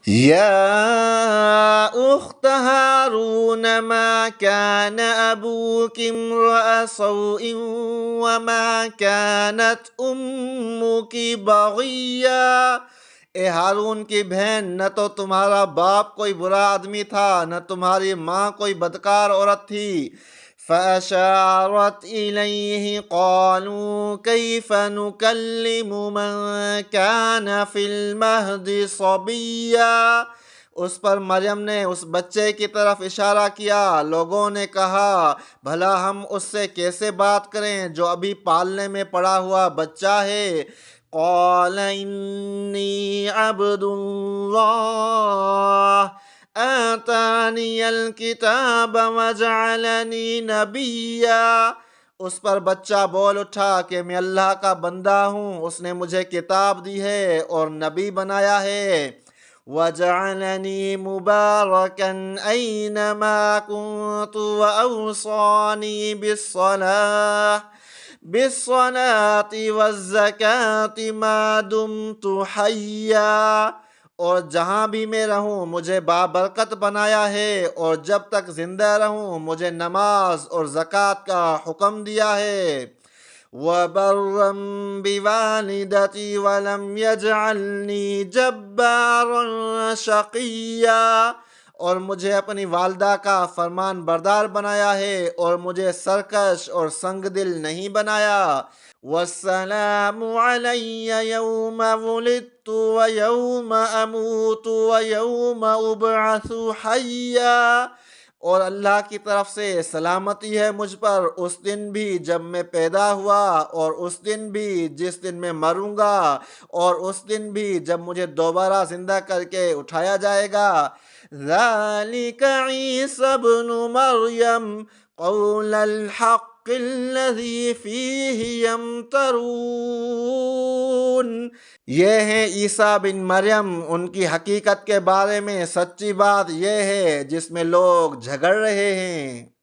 يا أخت هارون ما كان أبوك امرأ سوء وما كانت أمك بغيا۔ اے ہارون کی بہن، نہ تو تمہارا باپ کوئی برا آدمی تھا، نہ تمہاری ماں کوئی بدکار عورت تھی۔ فأشارت إليه قالوا كيف نكلم من كان في المهد صبيا۔ اس پر مریم نے اس بچے کی طرف اشارہ کیا۔ لوگوں نے کہا بھلا ہم اس سے کیسے بات کریں جو ابھی پالنے میں پڑا ہوا بچہ ہے۔ قال انی عبد اللہ آتانی الکتاب وجعلنی نبیا۔ اس پر بچہ بول اٹھا کہ میں اللہ کا بندہ ہوں، اس نے مجھے کتاب دی ہے اور نبی بنایا ہے۔ وَجَعَلَنِي مُبَارَكًا أَيْنَمَا كُنتُ وَأَوْصَانِي بِالصَّلَاةِ وَالزَّكَاةِ مَا دُمْتُ حَيًّا۔ اور جہاں بھی میں رہوں مجھے بابرکت بنایا ہے، اور جب تک زندہ رہوں مجھے نماز اور زکوٰۃ کا حکم دیا ہے۔ وَبَرًّا بِوَالِدَتِي وَلَمْ يَجْعَلْنِي جَبَّارًا شَقِيًّا۔ اور مجھے اپنی والدہ کا فرمان بردار بنایا ہے اور مجھے سرکش اور سنگ دل نہیں بنایا۔ وَالسَّلَامُ عَلَيَّ يَوْمَ وُلِدتُّ وَيَوْمَ أَمُوتُ وَيَوْمَ أُبْعَثُ حَيًّا۔ اور اللہ کی طرف سے سلامتی ہے مجھ پر اس دن بھی جب میں پیدا ہوا، اور اس دن بھی جس دن میں مروں گا، اور اس دن بھی جب مجھے دوبارہ زندہ کر کے اٹھایا جائے گا۔ ذَلِكَ عِیسیٰ ابْنُ مَرْیَم قَوْلَ الْحَقِّ الَّذِی فِیہ یَمْتَرُونَ۔ یہ ہے عیسیٰ بن مریم، ان کی حقیقت کے بارے میں سچی بات یہ ہے جس میں لوگ جھگڑ رہے ہیں۔